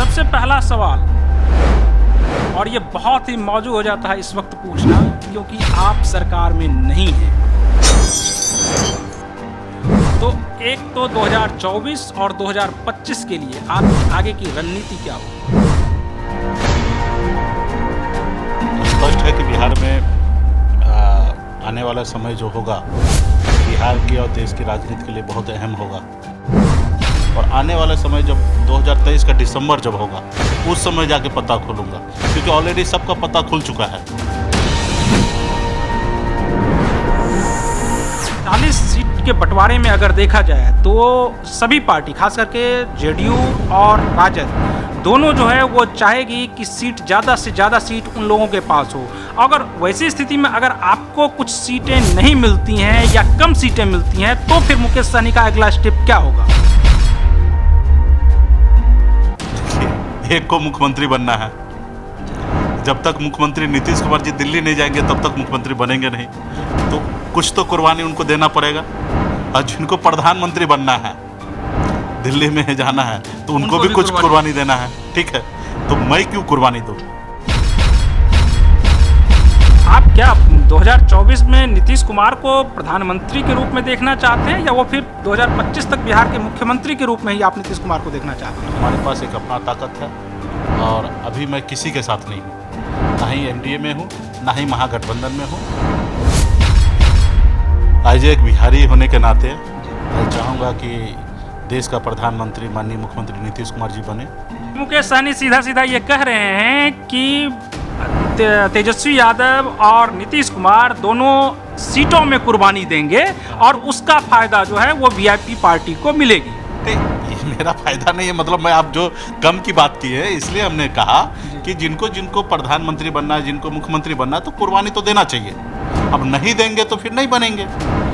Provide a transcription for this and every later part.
सबसे पहला सवाल, और ये बहुत ही मौजू हो जाता है इस वक्त पूछना, क्योंकि आप सरकार में नहीं हैं। तो एक तो 2024 और 2025 के लिए आपकी आगे की रणनीति क्या हो? स्पष्ट है कि बिहार में आने वाला समय जो होगा बिहार की और देश की राजनीति के लिए बहुत अहम होगा। और आने वाला समय जब 2023 का दिसंबर जब होगा उस समय जाके पता खोलूंगा, क्योंकि ऑलरेडी सबका पता खुल चुका है। 40 सीट के बंटवारे में अगर देखा जाए तो सभी पार्टी, खास करके जेडीयू और राजद, दोनों जो है वो चाहेगी कि सीट ज़्यादा से ज़्यादा सीट उन लोगों के पास हो। अगर वैसी स्थिति में अगर आपको कुछ सीटें नहीं मिलती हैं या कम सीटें मिलती हैं तो फिर मुकेश सहनी का अगला स्टेप क्या होगा? एक को मुख्यमंत्री बनना है। जब तक मुख्यमंत्री नीतीश कुमार जी दिल्ली नहीं जाएंगे तब तक मुख्यमंत्री बनेंगे नहीं। तो कुछ तो कुर्बानी उनको देना पड़ेगा। और जिनको प्रधानमंत्री बनना है, दिल्ली में जाना है, तो उनको भी कुछ कुर्बानी देना है। ठीक है, तो मैं क्यों कुर्बानी दूं? आप क्या 2024 में नीतीश कुमार को प्रधानमंत्री के रूप में देखना चाहते हैं, या वो फिर 2025 तक बिहार के मुख्यमंत्री के रूप में ही आप नीतीश कुमार को देखना चाहते हैं? हमारे पास एक अपना ताकत है और अभी मैं किसी के साथ नहीं हूँ, ना ही एनडीए में हूँ, ना ही महागठबंधन में हूँ। आज एक बिहारी होने के नाते मैं चाहूँगा कि देश का प्रधानमंत्री माननीय मुख्यमंत्री नीतीश कुमार जी बने। मुकेश सहनी सीधा सीधा ये कह रहे हैं कि तेजस्वी यादव और नीतीश कुमार दोनों सीटों में कुर्बानी देंगे और उसका फायदा जो है वो वीआईपी पार्टी को मिलेगी। ये मेरा फायदा नहीं है, मतलब मैं आप जो कम की बात की है इसलिए हमने कहा कि जिनको जिनको प्रधानमंत्री बनना है, जिनको मुख्यमंत्री बनना है, तो कुर्बानी तो देना चाहिए। अब नहीं देंगे तो फिर नहीं बनेंगे।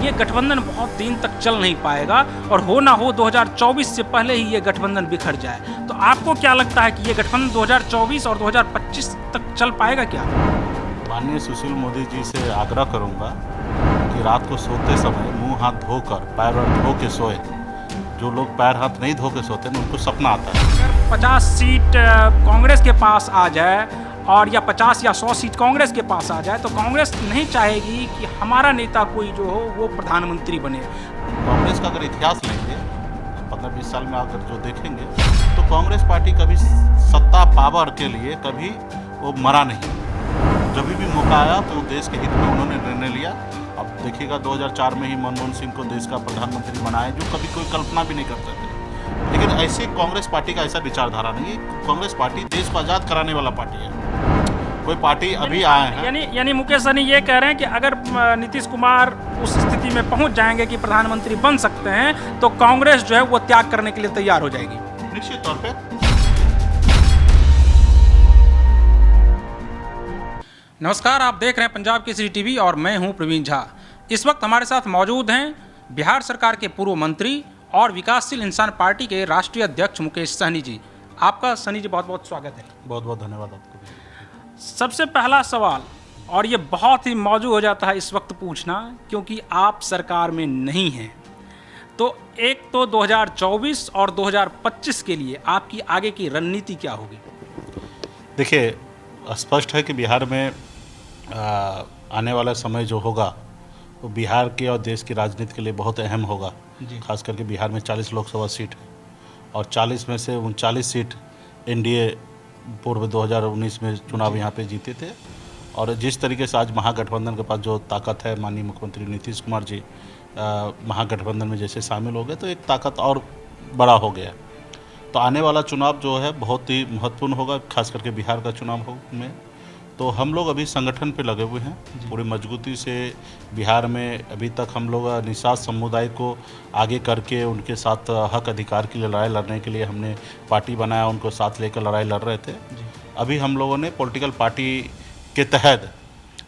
ये गठबंधन बहुत दिन तक चल नहीं पाएगा और हो ना हो 2024 से पहले ही ये गठबंधन बिखर जाए। तो आपको क्या लगता है कि ये गठबंधन 2024 और 2025 तक चल पाएगा क्या? माननीय सुशील मोदी जी से आग्रह करूंगा कि रात को सोते समय मुंह हाथ धोकर, पैर धो के सोए। जो लोग पैर हाथ नहीं धो के सोते हैं उनको सपना आता है। अगर 50 सीट कांग्रेस के पास आ जाए और या 50 या 100 सीट कांग्रेस के पास आ जाए तो कांग्रेस नहीं चाहेगी कि हमारा नेता कोई जो हो वो प्रधानमंत्री बने। कांग्रेस का अगर इतिहास लेंगे 15-20 साल में अगर जो देखेंगे तो कांग्रेस पार्टी कभी सत्ता पावर के लिए कभी वो मरा नहीं। जब भी मौका आया तो देश के हित में उन्होंने निर्णय लिया। अब देखिएगा 2004 में ही मनमोहन सिंह को देश का प्रधानमंत्री बनाया, जो कभी कोई कल्पना भी नहीं कर सकते। लेकिन ऐसे कांग्रेस पार्टी का ऐसा विचारधारा नहीं है। कांग्रेस पार्टी देश को आज़ाद कराने वाला पार्टी है। कोई पार्टी अभी आए हैं यानी मुकेश सहनी ये कह रहे हैं कि अगर नीतीश कुमार उस स्थिति में पहुंच जाएंगे कि प्रधानमंत्री बन सकते हैं तो कांग्रेस जो है वो त्याग करने के लिए तैयार हो जाएगी। निश्चित तौर पे। नमस्कार, आप देख रहे हैं पंजाब केसरी टीवी और मैं हूं प्रवीण झा। इस वक्त हमारे साथ मौजूद हैं बिहार सरकार के पूर्व मंत्री और विकासशील इंसान पार्टी के राष्ट्रीय अध्यक्ष मुकेश सहनी जी। आपका सहनी जी बहुत बहुत स्वागत है। बहुत बहुत धन्यवाद आपको। सबसे पहला सवाल, और ये बहुत ही मौजू हो जाता है इस वक्त पूछना, क्योंकि आप सरकार में नहीं हैं। तो एक तो 2024 और 2025 के लिए आपकी आगे की रणनीति क्या होगी? देखिए, स्पष्ट है कि बिहार में आने वाला समय जो होगा वो बिहार के और देश की राजनीति के लिए बहुत अहम होगा। खास करके बिहार में 40 लोकसभा सीट है और 40 में से 39 सीट एनडीए पूर्व 2019 में चुनाव यहाँ पे जीते थे। और जिस तरीके से आज महागठबंधन के पास जो ताकत है, माननीय मुख्यमंत्री नीतीश कुमार जी महागठबंधन में जैसे शामिल हो गए तो एक ताकत और बड़ा हो गया। तो आने वाला चुनाव जो है बहुत ही महत्वपूर्ण होगा, खास करके बिहार का चुनाव में। तो हम लोग अभी संगठन पे लगे हुए हैं पूरी मजबूती से। बिहार में अभी तक हम लोग निषाद समुदाय को आगे करके उनके साथ हक अधिकार के लिए लड़ाई लड़ने के लिए हमने पार्टी बनाया, उनको साथ लेकर लड़ाई लड़ रहे थे। अभी हम लोगों ने पॉलिटिकल पार्टी के तहत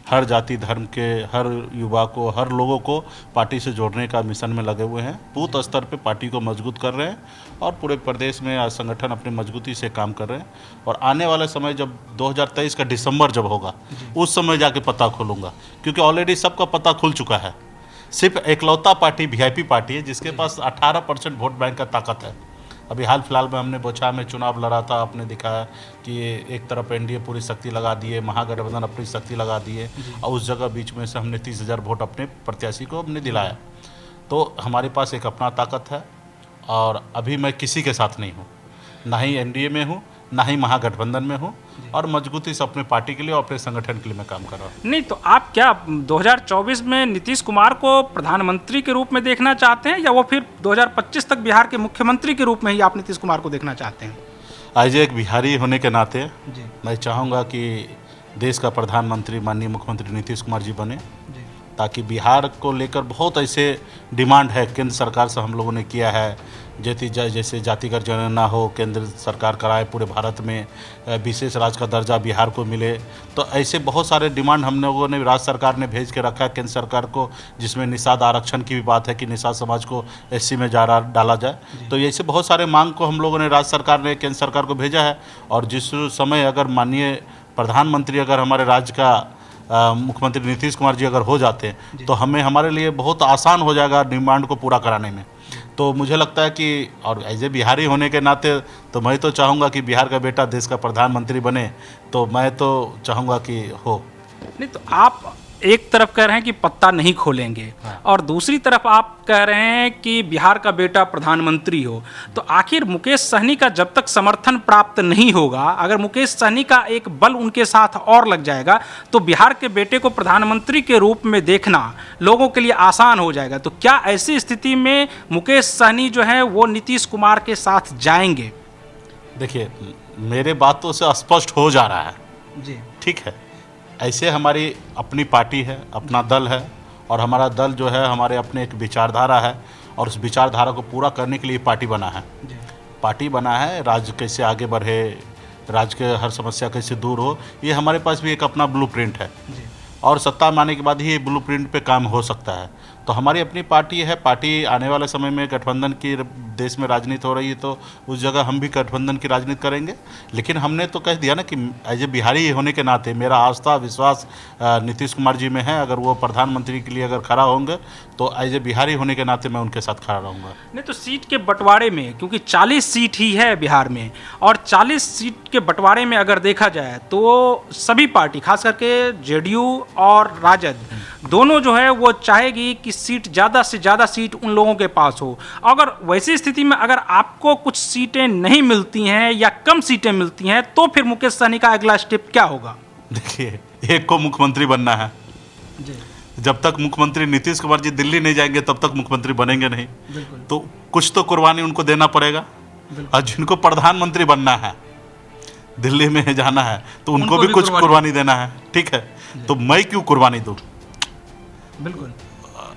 हर जाति धर्म के हर युवा को, हर लोगों को पार्टी से जोड़ने का मिशन में लगे हुए हैं। बूथ स्तर पे पार्टी को मजबूत कर रहे हैं और पूरे प्रदेश में संगठन अपनी मजबूती से काम कर रहे हैं। और आने वाले समय जब 2023 का दिसंबर जब होगा उस समय जाके पता खोलूँगा, क्योंकि ऑलरेडी सबका पता खुल चुका है। सिर्फ एकलौता पार्टी वीआईपी पार्टी है जिसके पास 18% वोट बैंक का ताकत है। अभी हाल फिलहाल में हमने बोछार में चुनाव लड़ा था, आपने दिखाया कि एक तरफ एनडीए पूरी शक्ति लगा दिए, महागठबंधन अपनी शक्ति लगा दिए और उस जगह बीच में से हमने 30,000 वोट अपने प्रत्याशी को हमने दिलाया। तो हमारे पास एक अपना ताकत है और अभी मैं किसी के साथ नहीं हूँ, ना ही एनडीए में हूँ, ना ही महागठबंधन में हूँ, और मजबूती से अपने पार्टी के लिए और अपने संगठन के लिए मैं काम कर रहा हूँ। नहीं, तो आप क्या 2024 में नीतीश कुमार को प्रधानमंत्री के रूप में देखना चाहते हैं, या वो फिर 2025 तक बिहार के मुख्यमंत्री के रूप में ही आप नीतीश कुमार को देखना चाहते हैं? आज एक बिहारी होने के नाते जी मैं चाहूँगा कि देश का प्रधानमंत्री माननीय मुख्यमंत्री नीतीश कुमार जी बने, जी ताकि बिहार को लेकर बहुत ऐसे डिमांड है केंद्र सरकार से हम लोगों ने किया है, जैसे जातिगत जनगणना हो, केंद्र सरकार कराए, पूरे भारत में विशेष राज्य का दर्जा बिहार को मिले। तो ऐसे बहुत सारे डिमांड हम लोगों ने राज्य सरकार ने भेज के रखा है केंद्र सरकार को, जिसमें निषाद आरक्षण की भी बात है कि निषाद समाज को एससी में डाला जाए। तो ऐसे बहुत सारे मांग को हम लोगों ने राज्य सरकार ने केंद्र सरकार को भेजा है। और जिस समय अगर माननीय प्रधानमंत्री अगर हमारे राज्य का मुख्यमंत्री नीतीश कुमार जी अगर हो जाते हैं तो हमारे लिए बहुत आसान हो जाएगा डिमांड को पूरा कराने में। तो मुझे लगता है कि, और एज ए बिहारी होने के नाते तो मैं तो चाहूँगा कि बिहार का बेटा देश का प्रधानमंत्री बने, तो मैं तो चाहूँगा कि हो। नहीं, तो आप एक तरफ कह रहे हैं कि पत्ता नहीं खोलेंगे, हाँ। और दूसरी तरफ आप कह रहे हैं कि बिहार का बेटा प्रधानमंत्री हो, तो आखिर मुकेश सहनी का जब तक समर्थन प्राप्त नहीं होगा, अगर मुकेश सहनी का एक बल उनके साथ और लग जाएगा, तो बिहार के बेटे को प्रधानमंत्री के रूप में देखना लोगों के लिए आसान हो जाएगा। तो क्या ऐसी स्थिति में मुकेश सहनी जो है वो नीतीश कुमार के साथ जाएंगे? देखिए, मेरे बातों से स्पष्ट हो जा रहा है। जी ठीक है, ऐसे हमारी अपनी पार्टी है, अपना दल है, और हमारा दल जो है हमारे अपने एक विचारधारा है, और उस विचारधारा को पूरा करने के लिए पार्टी बना है। पार्टी बना है, राज्य कैसे आगे बढ़े, राज्य के हर समस्या कैसे दूर हो, ये हमारे पास भी एक अपना ब्लूप्रिंट है। और सत्ता में आने के बाद ही ये ब्लूप्रिंट पे काम हो सकता है। तो हमारी अपनी पार्टी है। पार्टी आने वाले समय में गठबंधन की देश में राजनीति हो रही है, तो उस जगह हम भी गठबंधन की राजनीति करेंगे। लेकिन हमने तो कह दिया ना कि एज ए बिहारी होने के नाते मेरा आस्था विश्वास नीतीश कुमार जी में है। अगर वो प्रधानमंत्री के लिए अगर खड़ा होंगे तो एज ए बिहारी होने के नाते मैं उनके साथ खड़ा रहूँगा। नहीं, तो सीट के बंटवारे में, क्योंकि 40 सीट ही है बिहार में, और 40 सीट के बंटवारे में अगर देखा जाए तो सभी पार्टी, खास करके जेडीयू और राजद, दोनों जो है वो चाहेगी कि सीट ज़्यादा से ज़्यादा सीट उन लोगों के पास हो। अगर वैसी स्थिति में अगर आपको कुछ सीटें नहीं मिलती हैं या कम सीटें मिलती हैं, तो फिर मुकेश सहनी का अगला स्टेप क्या होगा? देखिए, एक को मुख्यमंत्री बनना है जी, जब तक मुख्यमंत्री नीतीश कुमार जी दिल्ली नहीं जाएंगे तब तक मुख्यमंत्री बनेंगे नहीं। बिल्कुल। तो कुछ तो कुर्बानी उनको देना पड़ेगा। और जिनको प्रधानमंत्री बनना है, दिल्ली में जाना है, तो उनको भी कुछ कुर्बानी देना है। ठीक है, तो मैं क्यों कुर्बानी दूँ? बिल्कुल।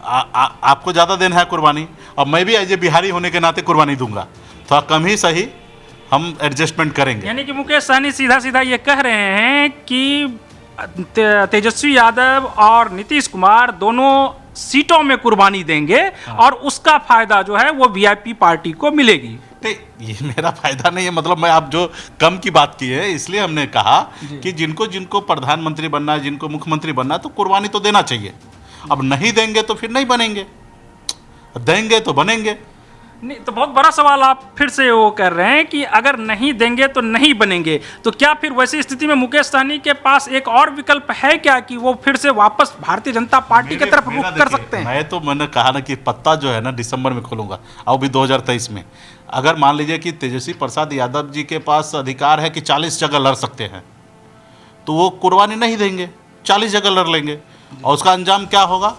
आपको ज़्यादा देना है कुर्बानी, और मैं भी एज ए बिहारी होने के नाते कुर्बानी दूंगा। थोड़ा कम ही सही, हम एडजस्टमेंट करेंगे। यानी कि मुकेश सहनी सीधा सीधा ये कह रहे हैं कि तेजस्वी यादव और नीतीश कुमार दोनों सीटों में कुर्बानी देंगे। हाँ। और उसका फायदा जो है वो वीआईपी पार्टी को मिलेगी। नहीं, ये मेरा फायदा नहीं है। मतलब मैं आप जो कम की बात की है, इसलिए हमने कहा कि जिनको प्रधानमंत्री बनना है, जिनको मुख्यमंत्री बनना है, तो कुर्बानी तो देना चाहिए। अब नहीं देंगे तो फिर नहीं बनेंगे, देंगे तो बनेंगे। नहीं, तो बहुत बड़ा सवाल आप फिर से वो कर रहे हैं कि अगर नहीं देंगे तो नहीं बनेंगे, तो क्या फिर वैसी स्थिति में मुकेश सहनी के पास एक और विकल्प है क्या कि वो फिर से वापस भारतीय जनता पार्टी की तरफ रुख कर सकते हैं? मैंने कहा ना कि पत्ता जो है ना दिसंबर में खोलूंगा, और भी 2023 में। अगर मान लीजिए कि तेजस्वी प्रसाद यादव जी के पास अधिकार है कि 40 जगह लड़ सकते हैं, तो वो कुर्बानी नहीं देंगे, 40 जगह लड़ लेंगे। और उसका अंजाम क्या होगा?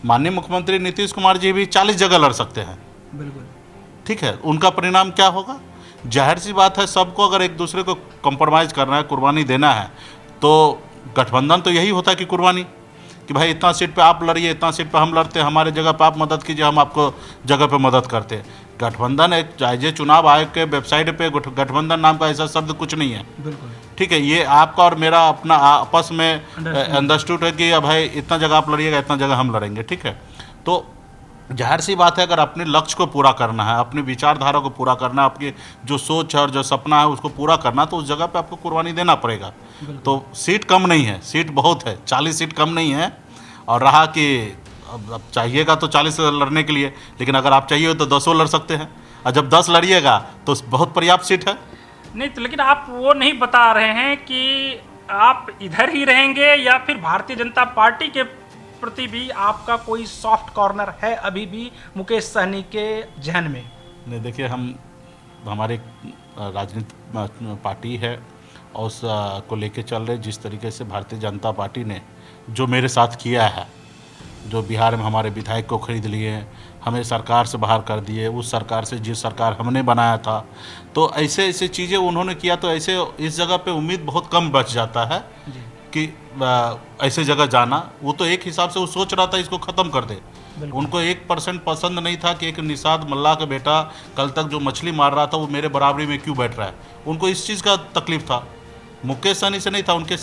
माननीय मुख्यमंत्री नीतीश कुमार जी भी 40 जगह लड़ सकते हैं। बिल्कुल। ठीक है, उनका परिणाम क्या होगा? जाहिर सी बात है, सबको अगर एक दूसरे को कंप्रोमाइज़ करना है, कुर्बानी देना है, तो गठबंधन तो यही होता है कि कुर्बानी, कि भाई इतना सीट पे आप लड़िए, इतना सीट पे हम लड़ते हैं, हमारे जगह पे आप मदद कीजिए, हम आपको जगह पे मदद करते हैं। गठबंधन एक राज्य चुनाव आयोग के वेबसाइट पे गठबंधन नाम का ऐसा शब्द कुछ नहीं है। बिल्कुल। ठीक है, ये आपका और मेरा अपना आपस में अंडरस्टूड है कि भाई इतना जगह आप लड़िएगा, इतना जगह हम लड़ेंगे। ठीक है, तो जाहिर सी बात है, अगर अपने लक्ष्य को पूरा करना है, अपनी विचारधारा को पूरा करना है, आपकी जो सोच है और जो सपना है उसको पूरा करना, तो उस जगह पे आपको कुर्बानी देना पड़ेगा। तो सीट कम नहीं है, सीट बहुत है, 40 सीट कम नहीं है। और रहा कि अब चाहिएगा तो 40 लड़ने के लिए, लेकिन अगर आप चाहिए तो 10 लड़ सकते हैं। और जब 10 लड़िएगा तो बहुत पर्याप्त सीट है। नहीं तो लेकिन आप वो नहीं बता रहे हैं कि आप इधर ही रहेंगे या फिर भारतीय जनता पार्टी के प्रति भी आपका कोई सॉफ्ट कॉर्नर है अभी भी मुकेश सहनी के जहन में? नहीं, देखिए, हमारे राजनीतिक पार्टी है और उस को लेके चल रहे। जिस तरीके से भारतीय जनता पार्टी ने जो मेरे साथ किया है, जो बिहार में हमारे विधायक को खरीद लिए, हमें सरकार से बाहर कर दिए, उस सरकार से जिस सरकार हमने बनाया था, तो ऐसे ऐसे चीज़ें उन्होंने किया, तो ऐसे इस जगह पे उम्मीद बहुत कम बच जाता है कि ऐसे जगह जाना। वो तो एक हिसाब से वो सोच रहा था इसको ख़त्म कर दे। उनको 1% पसंद नहीं था कि एक निषाद मल्ला का बेटा कल तक जो मछली मार रहा था वो मेरे बराबरी में क्यों बैठ रहा है। उनको इस चीज़ का तकलीफ था, मुकेश सहनी से नहीं था, उनके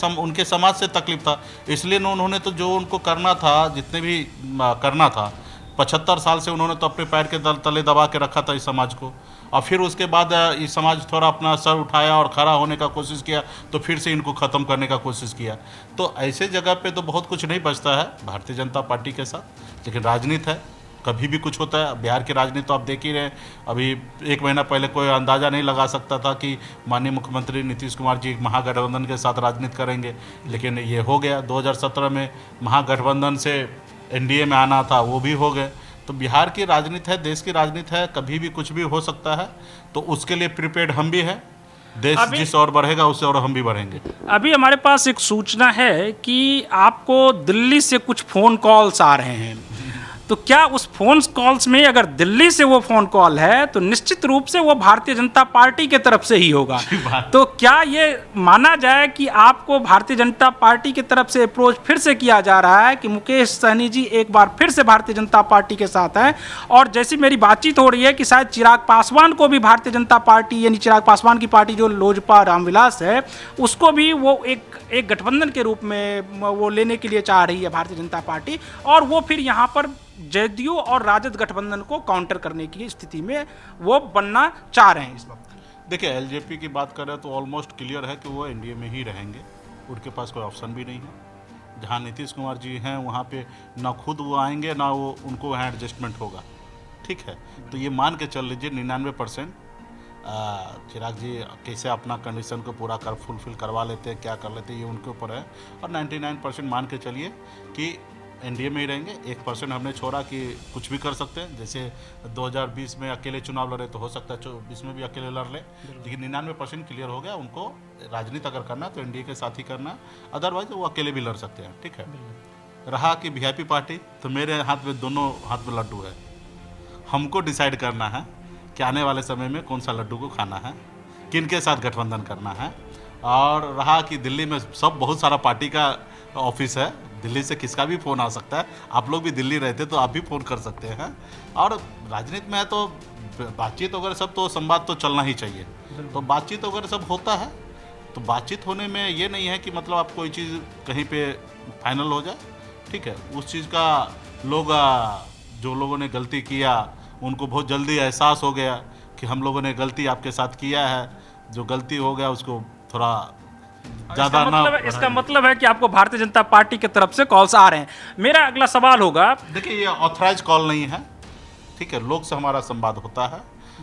समाज से तकलीफ था। इसलिए उन्होंने तो जो उनको करना था, जितने भी करना था, 75 साल से उन्होंने तो अपने पैर के तले दबा के रखा था इस समाज को। और फिर उसके बाद इस समाज थोड़ा अपना सर उठाया और खड़ा होने का कोशिश किया, तो फिर से इनको ख़त्म करने का कोशिश किया। तो ऐसे जगह पे तो बहुत कुछ नहीं बचता है भारतीय जनता पार्टी के साथ। लेकिन राजनीति है, कभी भी कुछ होता है। बिहार की राजनीति तो आप देख ही रहे। अभी 1 महीना पहले कोई अंदाज़ा नहीं लगा सकता था कि माननीय मुख्यमंत्री नीतीश कुमार जी महागठबंधन के साथ राजनीति करेंगे, लेकिन ये हो गया। 2017 में महागठबंधन से एनडीए में आना था, वो भी हो गए। तो बिहार की राजनीति है, देश की राजनीति है, कभी भी कुछ भी हो सकता है। तो उसके लिए प्रिपेयर्ड हम भी हैं। देश जिस और बढ़ेगा उससे और हम भी बढ़ेंगे। अभी हमारे पास एक सूचना है कि आपको दिल्ली से कुछ फ़ोन कॉल्स आ रहे हैं, तो क्या उस फोन कॉल्स में अगर दिल्ली से वो फ़ोन कॉल है तो निश्चित रूप से वो भारतीय जनता पार्टी के तरफ से ही होगा। तो क्या ये माना जाए कि आपको भारतीय जनता पार्टी की तरफ से अप्रोच फिर से किया जा रहा है कि मुकेश सहनी जी एक बार फिर से भारतीय जनता पार्टी के साथ हैं? और जैसी मेरी बातचीत हो रही है कि शायद चिराग पासवान को भी भारतीय जनता पार्टी, यानी चिराग पासवान की पार्टी जो लोजपा रामविलास है, उसको भी वो एक गठबंधन के रूप में वो लेने के लिए चाह रही है भारतीय जनता पार्टी, और वो फिर यहाँ पर जेडीयू और राजद गठबंधन को काउंटर करने की स्थिति में वो बनना चाह रहे हैं इस वक्त। देखिए, एलजेपी की बात करें तो ऑलमोस्ट क्लियर है कि वो एनडीए में ही रहेंगे। उनके पास कोई ऑप्शन भी नहीं है। जहां नीतीश कुमार जी हैं वहां पे ना खुद वो आएंगे ना वो उनको वहाँ एडजस्टमेंट होगा। ठीक है, तो ये मान के चल लीजिए 99% चिराग जी कैसे अपना कंडीशन को पूरा फुलफिल करवा लेते हैं, क्या कर लेते हैं, ये उनके ऊपर है। और 99% मान के चलिए कि एनडीए में ही रहेंगे। 1% हमने छोड़ा कि कुछ भी कर सकते हैं। जैसे 2020 में अकेले चुनाव लड़े तो हो सकता है 24 में भी अकेले लड़ ले, लेकिन 99% क्लियर हो गया। उनको राजनीति अगर करना तो एनडीए के साथ ही करना, अदरवाइज वो अकेले भी लड़ सकते हैं। ठीक है, रहा कि वीआईपी पार्टी, तो मेरे हाथ में दोनों हाथ में लड्डू है। हमको डिसाइड करना है कि आने वाले समय में कौन सा लड्डू को खाना है, किन के साथ गठबंधन करना है। और रहा कि दिल्ली में सब बहुत सारा पार्टी का ऑफिस है, दिल्ली से किसका भी फ़ोन आ सकता है। आप लोग भी दिल्ली रहते तो आप भी फ़ोन कर सकते हैं। और राजनीति में है तो बातचीत वगैरह सब, तो संवाद तो चलना ही चाहिए। तो बातचीत वगैरह सब होता है। तो बातचीत होने में ये नहीं है कि मतलब आप कोई चीज़ कहीं पे फाइनल हो जाए। ठीक है, उस चीज़ का लोग जो लोगों ने गलती किया उनको बहुत जल्दी एहसास हो गया कि हम लोगों ने गलती आपके साथ किया है। जो गलती हो गया उसको थोड़ा ज़्यादा ना। इसका मतलब है कि आपको भारतीय जनता पार्टी की तरफ से कॉल्स आ रहे हैं। मेरा अगला सवाल होगा, देखिए, ये ऑथराइज कॉल नहीं है। ठीक है, लोग से हमारा संवाद होता है,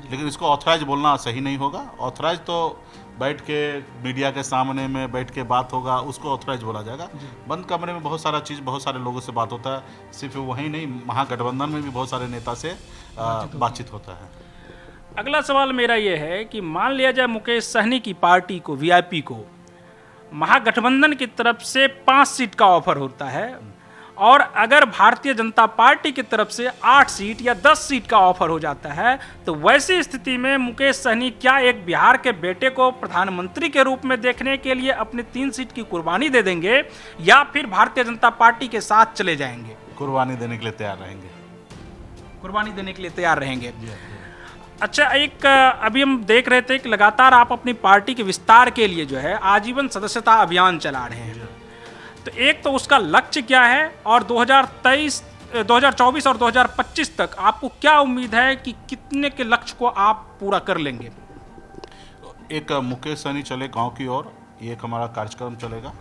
लेकिन इसको ऑथराइज बोलना सही नहीं होगा। ऑथराइज तो बैठ के मीडिया के सामने में बैठ के बात होगा, उसको ऑथराइज बोला जाएगा। बंद कमरे में बहुत सारा चीज़, बहुत सारे लोगों से बात होता है। सिर्फ वहीं नहीं, महागठबंधन में भी बहुत सारे नेता से बातचीत होता है। अगला सवाल मेरा ये है कि मान लिया जाए मुकेश सहनी की पार्टी को, वीआईपी को, महागठबंधन की तरफ से 5 सीट का ऑफर होता है, और अगर भारतीय जनता पार्टी की तरफ से 8 सीट या 10 सीट का ऑफर हो जाता है, तो वैसी स्थिति में मुकेश सहनी क्या एक बिहार के बेटे को प्रधानमंत्री के रूप में देखने के लिए अपने 3 सीट की कुर्बानी दे देंगे, या फिर भारतीय जनता पार्टी के साथ चले जाएंगे? कुर्बानी देने के लिए तैयार रहेंगे। कुर्बानी देने के लिए तैयार रहेंगे। अच्छा, एक अभी हम देख रहे थे कि लगातार आप अपनी पार्टी के विस्तार के लिए जो है आजीवन सदस्यता अभियान चला रहे हैं। तो एक तो उसका लक्ष्य क्या है, और 2024 और 2025 तक आपको क्या उम्मीद है कि कितने के लक्ष्य को आप पूरा कर लेंगे? एक मुकेश सहनी चले गांव की ओर, ये एक हमारा कार्यक्रम चलेगा।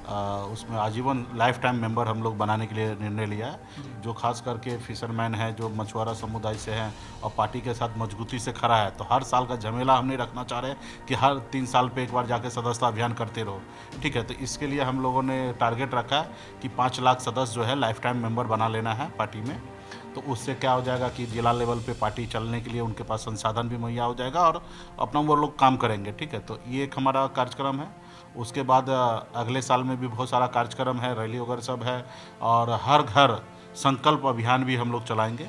उसमें आजीवन लाइफ टाइम मेंबर हम लोग बनाने के लिए निर्णय लिया है, जो खास करके फिशरमैन है, जो मछुआरा समुदाय से हैं और पार्टी के साथ मजबूती से खड़ा है। तो हर साल का झमेला हम नहीं रखना चाह रहे कि हर 3 साल पे एक बार जाके सदस्यता अभियान करते रहो, ठीक है। तो इसके लिए हम लोगों ने टारगेट रखा है कि 5 लाख सदस्य जो है लाइफ टाइम मेंबर बना लेना है पार्टी में। तो उससे क्या हो जाएगा कि जिला लेवल पे पार्टी चलने के लिए उनके पास संसाधन भी मुहैया हो जाएगा और अपना वो लोग काम करेंगे, ठीक है। तो ये एक हमारा कार्यक्रम है। उसके बाद अगले साल में भी बहुत सारा कार्यक्रम है, रैली वगैरह सब है, और हर घर संकल्प अभियान भी हम लोग चलाएंगे।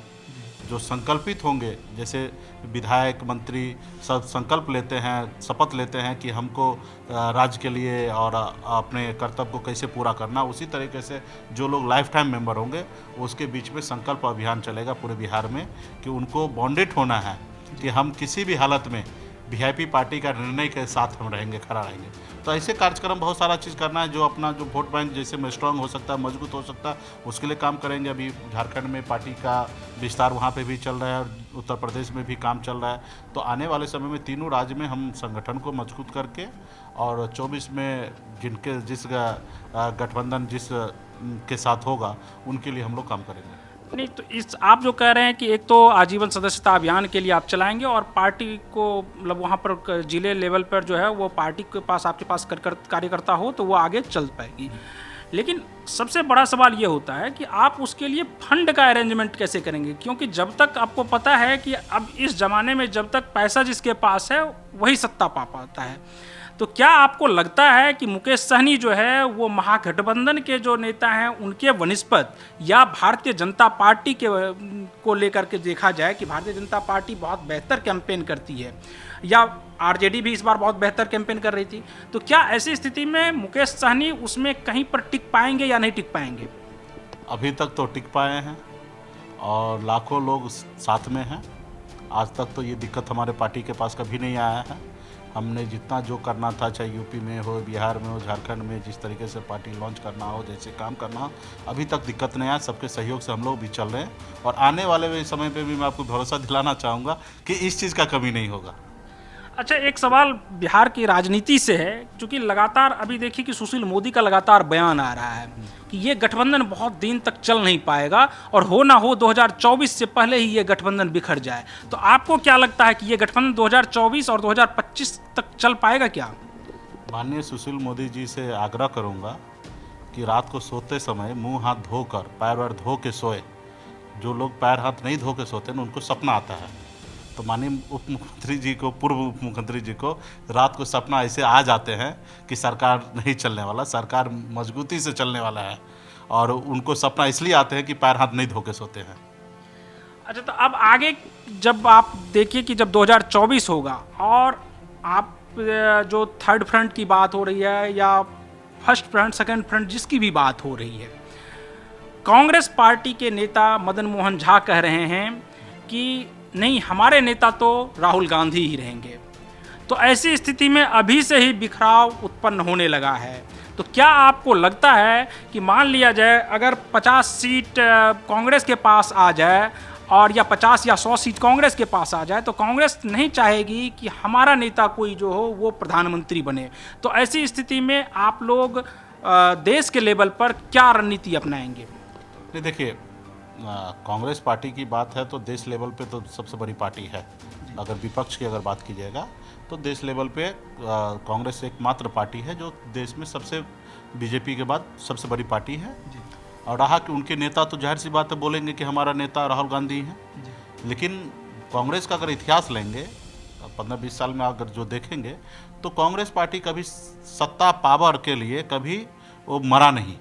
जो संकल्पित होंगे, जैसे विधायक मंत्री सब संकल्प लेते हैं, शपथ लेते हैं कि हमको राज्य के लिए और अपने कर्तव्य को कैसे पूरा करना, उसी तरीके से जो लोग लाइफ टाइम मेंबर होंगे उसके बीच में संकल्प अभियान चलेगा पूरे बिहार में कि उनको बॉन्डेड होना है कि हम किसी भी हालत में वीआईपी पार्टी का निर्णय के साथ हम रहेंगे, खड़ा रहेंगे। तो ऐसे कार्यक्रम बहुत सारा चीज़ करना है, जो अपना जो वोट बैंक जैसे में स्ट्रांग हो सकता है, मजबूत हो सकता है, उसके लिए काम करेंगे। अभी झारखंड में पार्टी का विस्तार वहाँ पे भी चल रहा है और उत्तर प्रदेश में भी काम चल रहा है। तो आने वाले समय में तीनों राज्य में हम संगठन को मजबूत करके और 24 में जिस गठबंधन जिस के साथ होगा उनके लिए हम लोग काम करेंगे। नहीं, तो इस आप जो कह रहे हैं कि एक तो आजीवन सदस्यता अभियान के लिए आप चलाएंगे और पार्टी को मतलब वहाँ पर जिले लेवल पर जो है वो पार्टी के पास आपके पास कार्यकर्ता हो तो वो आगे चल पाएगी। लेकिन सबसे बड़ा सवाल ये होता है कि आप उसके लिए फंड का अरेंजमेंट कैसे करेंगे, क्योंकि जब तक आपको पता है कि अब इस ज़माने में जब तक पैसा जिसके पास है वही सत्ता पा पाता है, तो क्या आपको लगता है कि मुकेश सहनी जो है वो महागठबंधन के जो नेता हैं उनके वनिस्पत, या भारतीय जनता पार्टी को लेकर के देखा जाए कि भारतीय जनता पार्टी बहुत बेहतर कैंपेन करती है, या आरजेडी भी इस बार बहुत बेहतर कैंपेन कर रही थी, तो क्या ऐसी स्थिति में मुकेश सहनी उसमें कहीं पर टिक पाएंगे या नहीं टिक पाएंगे? अभी तक तो टिक पाए हैं और लाखों लोग साथ में हैं। आज तक तो ये दिक्कत हमारे पार्टी के पास कभी नहीं आया है। हमने जितना जो करना था, चाहे यूपी में हो, बिहार में हो, झारखंड में, जिस तरीके से पार्टी लॉन्च करना हो, जैसे काम करना हो, अभी तक दिक्कत नहीं आया। सबके सहयोग से हम लोग भी चल रहे हैं और आने वाले समय पे भी मैं आपको भरोसा दिलाना चाहूँगा कि इस चीज़ का कमी नहीं होगा। अच्छा, एक सवाल बिहार की राजनीति से है, क्योंकि लगातार अभी देखिए कि सुशील मोदी का लगातार बयान आ रहा है कि ये गठबंधन बहुत दिन तक चल नहीं पाएगा और हो ना हो 2024 से पहले ही ये गठबंधन बिखर जाए। तो आपको क्या लगता है कि ये गठबंधन 2024 और 2025 तक चल पाएगा क्या? माननीय सुशील मोदी जी से आग्रह करूंगा कि रात को सोते समय मुंह हाथ धोकर, पैर वैर धो के सोए। जो लोग पैर हाथ नहीं धो के सोते हैं उनको सपना आता है। तो माननीय उप मुख्यमंत्री जी को, पूर्व उप मुख्यमंत्री जी को रात को सपना ऐसे आ जाते हैं कि सरकार नहीं चलने वाला, सरकार मजबूती से चलने वाला है, और उनको सपना इसलिए आते हैं कि पैर हाथ नहीं धो के सोते हैं। अच्छा, तो अब आगे जब आप देखिए कि जब 2024 होगा और आप जो थर्ड फ्रंट की बात हो रही है या फर्स्ट फ्रंट, सेकंड फ्रंट, जिसकी भी बात हो रही है, कांग्रेस पार्टी के नेता मदन मोहन झा कह रहे हैं कि नहीं, हमारे नेता तो राहुल गांधी ही रहेंगे। तो ऐसी स्थिति में अभी से ही बिखराव उत्पन्न होने लगा है। तो क्या आपको लगता है कि मान लिया जाए अगर 50 सीट कांग्रेस के पास आ जाए और या 50 या 100 सीट कांग्रेस के पास आ जाए, तो कांग्रेस नहीं चाहेगी कि हमारा नेता कोई जो हो वो प्रधानमंत्री बने? तो ऐसी स्थिति में आप लोग देश के लेवल पर क्या रणनीति अपनाएंगे? नहीं, देखिए, कांग्रेस पार्टी की बात है तो देश लेवल पे तो सबसे बड़ी पार्टी है। अगर विपक्ष की अगर बात की जाएगा तो देश लेवल पे कांग्रेस एकमात्र पार्टी है जो देश में सबसे, बीजेपी के बाद सबसे बड़ी पार्टी है। और रहा कि उनके नेता तो जाहिर सी बात है बोलेंगे कि हमारा नेता राहुल गांधी है। लेकिन कांग्रेस का अगर इतिहास लेंगे 15-20 साल में अगर जो देखेंगे तो कांग्रेस पार्टी कभी सत्ता पावर के लिए कभी वो मरा नहीं।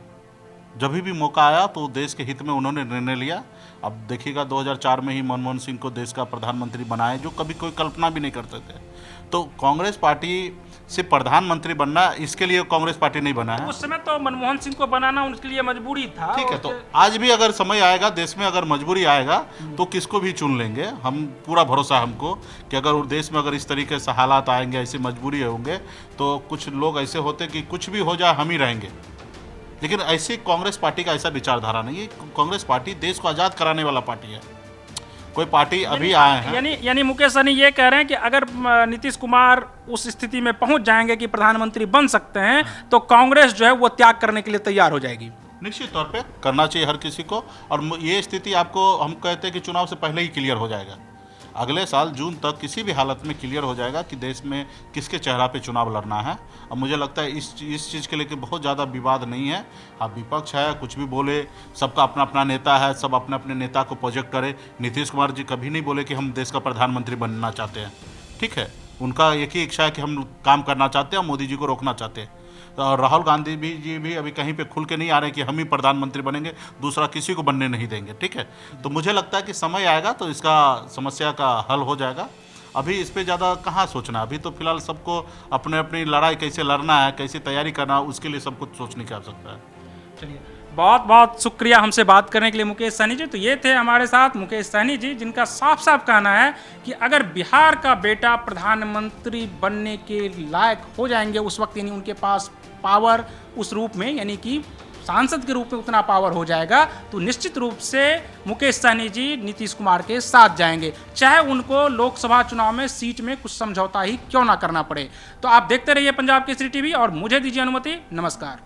जब भी मौका आया तो देश के हित में उन्होंने निर्णय लिया। अब देखिएगा 2004 में ही मनमोहन सिंह को देश का प्रधानमंत्री बनाए, जो कभी कोई कल्पना भी नहीं करते थे। तो कांग्रेस पार्टी से प्रधानमंत्री बनना, इसके लिए कांग्रेस पार्टी नहीं बना है। उस समय तो मनमोहन सिंह को बनाना उनके लिए मजबूरी था। ठीक है, तो आज भी अगर समय आएगा, देश में अगर मजबूरी आएगा तो किसको भी चुन लेंगे। हम पूरा भरोसा है हमको कि अगर देश में अगर इस तरीके से हालात आएंगे, ऐसी मजबूरी होंगे, तो कुछ लोग ऐसे होते कि कुछ भी हो जाए हम ही रहेंगे। लेकिन ऐसी कांग्रेस पार्टी का ऐसा विचारधारा नहीं है। कांग्रेस पार्टी देश को आज़ाद कराने वाला पार्टी है। कोई पार्टी अभी आए हैं। यानी मुकेश सहनी ये कह रहे हैं कि अगर नीतीश कुमार उस स्थिति में पहुंच जाएंगे कि प्रधानमंत्री बन सकते हैं तो कांग्रेस जो है वो त्याग करने के लिए तैयार हो जाएगी। निश्चित तौर पे करना चाहिए हर किसी को, और ये स्थिति आपको हम कहते हैं कि चुनाव से पहले ही क्लियर हो जाएगा। अगले साल जून तक किसी भी हालत में क्लियर हो जाएगा कि देश में किसके चेहरा पे चुनाव लड़ना है। और मुझे लगता है इस चीज़ के लेके बहुत ज़्यादा विवाद नहीं है। हाँ, विपक्ष है, कुछ भी बोले, सबका अपना अपना नेता है, सब अपने अपने नेता को प्रोजेक्ट करे। नीतीश कुमार जी कभी नहीं बोले कि हम देश का प्रधानमंत्री बनना चाहते हैं, ठीक है। उनका एक ही इच्छा है कि हम काम करना चाहते हैं, मोदी जी को रोकना चाहते हैं। और राहुल गांधी जी भी अभी कहीं पे खुल के नहीं आ रहे कि हम ही प्रधानमंत्री बनेंगे, दूसरा किसी को बनने नहीं देंगे, ठीक है। तो मुझे लगता है कि समय आएगा तो इसका समस्या का हल हो जाएगा। अभी इस पे ज़्यादा कहाँ सोचना, अभी तो फिलहाल सबको अपने अपनी लड़ाई कैसे लड़ना है, कैसे तैयारी करना है, उसके लिए सब कुछ सोचने की आवश्यकता है। चलिए, बहुत बहुत शुक्रिया हमसे बात करने के लिए मुकेश सहनी जी। तो ये थे हमारे साथ मुकेश सहनी जी, जिनका साफ साफ कहना है कि अगर बिहार का बेटा प्रधानमंत्री बनने के लायक हो जाएंगे उस वक्त, यानी उनके पास पावर उस रूप में, यानी कि सांसद के रूप में उतना पावर हो जाएगा, तो निश्चित रूप से मुकेश सहनी जी नीतीश कुमार के साथ जाएंगे, चाहे उनको लोकसभा चुनाव में सीट में कुछ समझौता ही क्यों ना करना पड़े। तो आप देखते रहिए पंजाब केसरी टीवी और मुझे दीजिए अनुमति। नमस्कार।